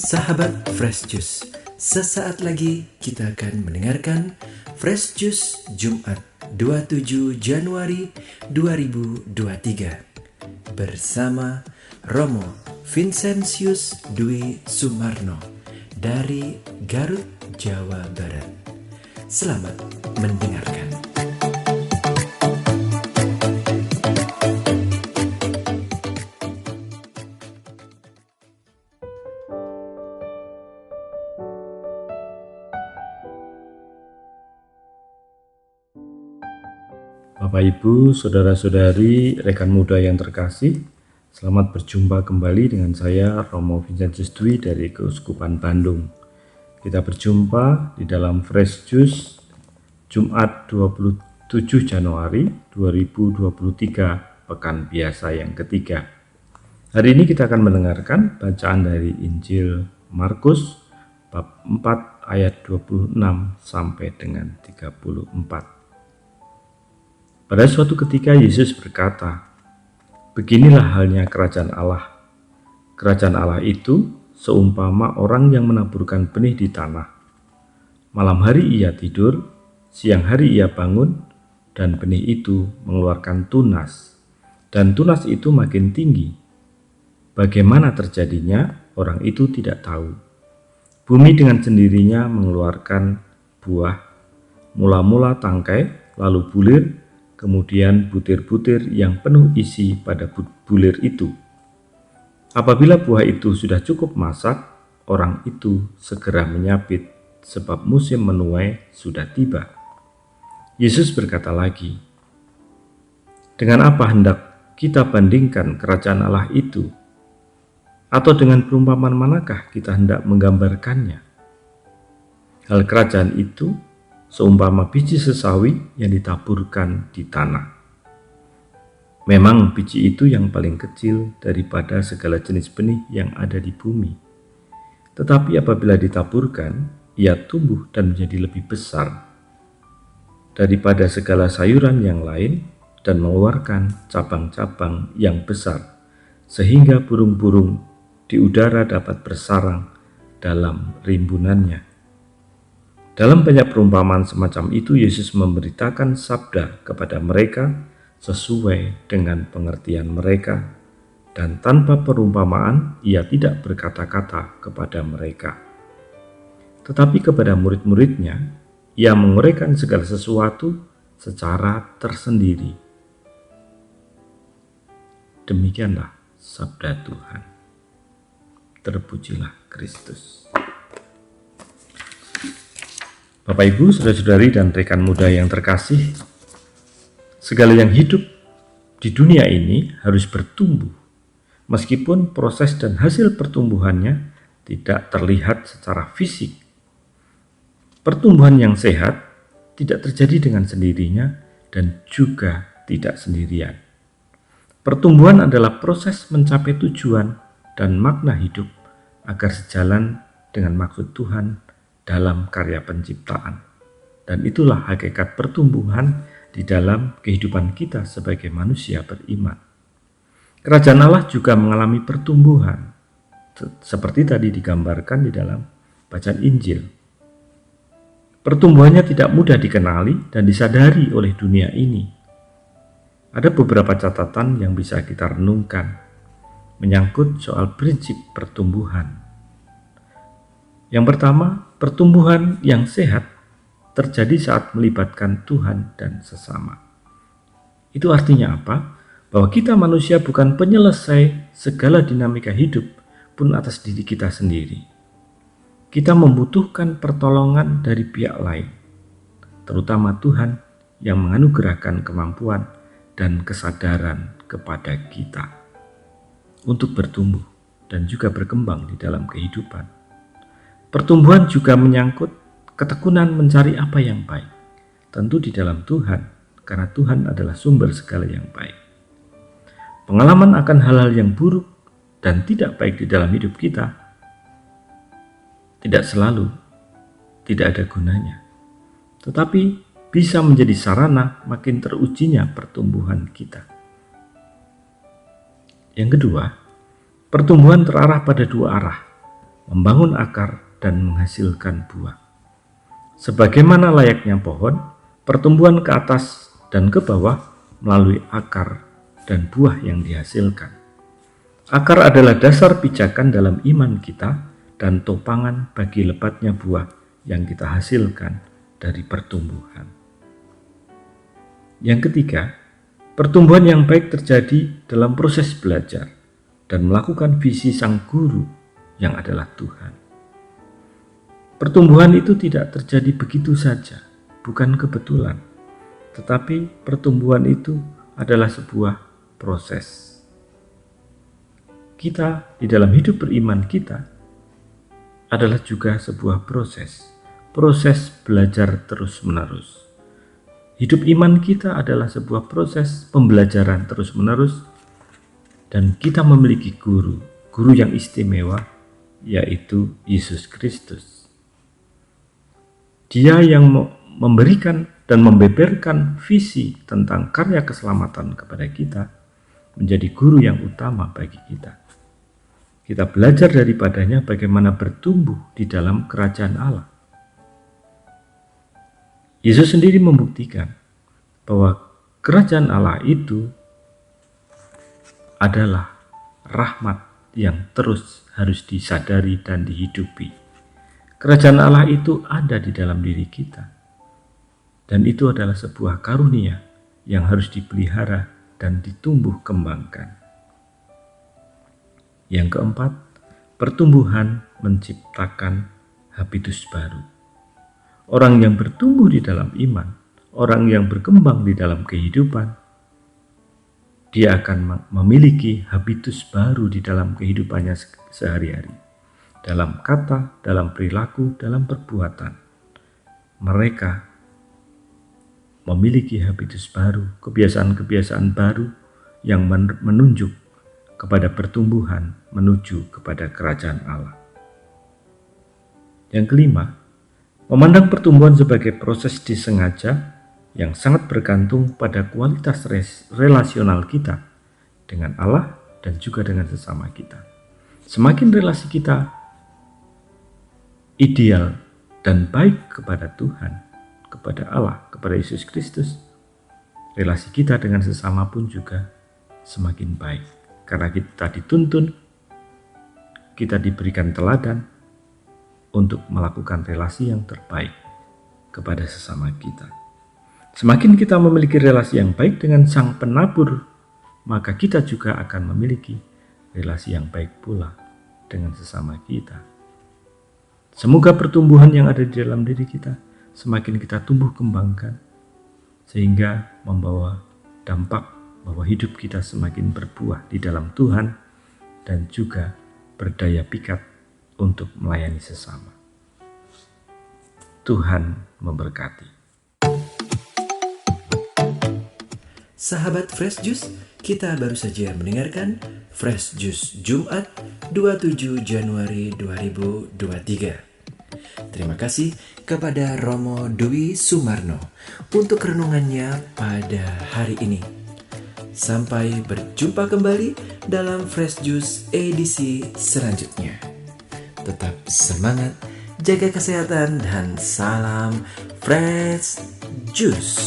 Sahabat Fresh Juice, sesaat lagi kita akan mendengarkan Fresh Juice Jumat 27 Januari 2023 bersama Romo Vincentius Dwi Sumarno dari Garut, Jawa Barat. Selamat mendengarkan. Bapak Ibu, Saudara-saudari, rekan muda yang terkasih, selamat berjumpa kembali dengan saya Romo Vincentius Dwi dari Keuskupan Bandung. Kita berjumpa di dalam Fresh Juice Jumat 27 Januari 2023, pekan biasa yang ketiga. Hari ini kita akan mendengarkan bacaan dari Injil Markus bab 4 ayat 26 sampai dengan 34. Pada suatu ketika Yesus berkata, "Beginilah halnya kerajaan Allah. Kerajaan Allah itu seumpama orang yang menaburkan benih di tanah. Malam hari ia tidur, siang hari ia bangun, dan benih itu mengeluarkan tunas, dan tunas itu makin tinggi. Bagaimana terjadinya, orang itu tidak tahu. Bumi dengan sendirinya mengeluarkan buah, mula-mula tangkai, lalu bulir, kemudian butir-butir yang penuh isi pada bulir itu. Apabila buah itu sudah cukup masak, orang itu segera menyabit, sebab musim menuai sudah tiba." Yesus berkata lagi, "Dengan apa hendak kita bandingkan kerajaan Allah itu? Atau dengan perumpamaan manakah kita hendak menggambarkannya? Hal kerajaan itu seumpama biji sesawi yang ditaburkan di tanah. Memang biji itu yang paling kecil daripada segala jenis benih yang ada di bumi. Tetapi apabila ditaburkan, ia tumbuh dan menjadi lebih besar daripada segala sayuran yang lain dan mengeluarkan cabang-cabang yang besar, sehingga burung-burung di udara dapat bersarang dalam rimbunannya." Dalam banyak perumpamaan semacam itu, Yesus memberitakan sabda kepada mereka sesuai dengan pengertian mereka, dan tanpa perumpamaan ia tidak berkata-kata kepada mereka. Tetapi kepada murid-muridnya, ia menguraikan segala sesuatu secara tersendiri. Demikianlah sabda Tuhan. Terpujilah Kristus. Bapak Ibu, saudara-saudari dan rekan muda yang terkasih, segala yang hidup di dunia ini harus bertumbuh, meskipun proses dan hasil pertumbuhannya tidak terlihat secara fisik. Pertumbuhan yang sehat tidak terjadi dengan sendirinya dan juga tidak sendirian. Pertumbuhan adalah proses mencapai tujuan dan makna hidup agar sejalan dengan maksud Tuhan dalam karya penciptaan. Dan itulah hakikat pertumbuhan di dalam kehidupan kita sebagai manusia beriman. Kerajaan Allah juga mengalami pertumbuhan, seperti tadi digambarkan di dalam bacaan Injil. Pertumbuhannya tidak mudah dikenali dan disadari oleh dunia ini. Ada beberapa catatan yang bisa kita renungkan menyangkut soal prinsip pertumbuhan. Yang pertama, pertumbuhan yang sehat terjadi saat melibatkan Tuhan dan sesama. Itu artinya apa? Bahwa kita manusia bukan penyelesai segala dinamika hidup pun atas diri kita sendiri. Kita membutuhkan pertolongan dari pihak lain, terutama Tuhan yang menganugerahkan kemampuan dan kesadaran kepada kita untuk bertumbuh dan juga berkembang di dalam kehidupan. Pertumbuhan juga menyangkut ketekunan mencari apa yang baik, tentu di dalam Tuhan, karena Tuhan adalah sumber segala yang baik. Pengalaman akan hal-hal yang buruk dan tidak baik di dalam hidup kita tidak selalu tidak ada gunanya, tetapi bisa menjadi sarana makin terujinya pertumbuhan kita. Yang kedua, pertumbuhan terarah pada dua arah, membangun akar, dan menghasilkan buah. Sebagaimana layaknya pohon, pertumbuhan ke atas dan ke bawah melalui akar dan buah yang dihasilkan. Akar adalah dasar pijakan dalam iman kita dan topangan bagi lebatnya buah yang kita hasilkan dari pertumbuhan. Yang ketiga, pertumbuhan yang baik terjadi dalam proses belajar dan melakukan visi sang guru yang adalah Tuhan. Pertumbuhan itu tidak terjadi begitu saja, bukan kebetulan, tetapi pertumbuhan itu adalah sebuah proses. Kita di dalam hidup beriman kita adalah juga sebuah proses belajar terus-menerus. Hidup iman kita adalah sebuah proses pembelajaran terus-menerus, dan kita memiliki guru yang istimewa, yaitu Yesus Kristus. Dia yang memberikan dan membeberkan visi tentang karya keselamatan kepada kita, menjadi guru yang utama bagi kita. Kita belajar daripadanya bagaimana bertumbuh di dalam kerajaan Allah. Yesus sendiri membuktikan bahwa kerajaan Allah itu adalah rahmat yang terus harus disadari dan dihidupi. Kerajaan Allah itu ada di dalam diri kita, dan itu adalah sebuah karunia yang harus dipelihara dan ditumbuh kembangkan. Yang keempat, pertumbuhan menciptakan habitus baru. Orang yang bertumbuh di dalam iman, orang yang berkembang di dalam kehidupan, dia akan memiliki habitus baru di dalam kehidupannya sehari-hari. Dalam kata, dalam perilaku, dalam perbuatan. Mereka memiliki habitus baru, kebiasaan-kebiasaan baru yang menunjuk kepada pertumbuhan menuju kepada kerajaan Allah. Yang kelima, memandang pertumbuhan sebagai proses disengaja yang sangat bergantung pada kualitas relasional kita dengan Allah dan juga dengan sesama kita. Semakin relasi kita ideal dan baik kepada Tuhan, kepada Allah, kepada Yesus Kristus, relasi kita dengan sesama pun juga semakin baik. Karena kita dituntun, kita diberikan teladan untuk melakukan relasi yang terbaik kepada sesama kita. Semakin kita memiliki relasi yang baik dengan Sang Penabur, maka kita juga akan memiliki relasi yang baik pula dengan sesama kita. Semoga pertumbuhan yang ada di dalam diri kita semakin kita tumbuh kembangkan, sehingga membawa dampak bahwa hidup kita semakin berbuah di dalam Tuhan dan juga berdaya pikat untuk melayani sesama. Tuhan memberkati. Sahabat Fresh Juice, kita baru saja mendengarkan Fresh Juice Jumat 27 Januari 2023. Terima kasih kepada Romo Dwi Sumarno untuk renungannya pada hari ini. Sampai berjumpa kembali dalam Fresh Juice edisi selanjutnya. Tetap semangat, jaga kesehatan, dan salam Fresh Juice.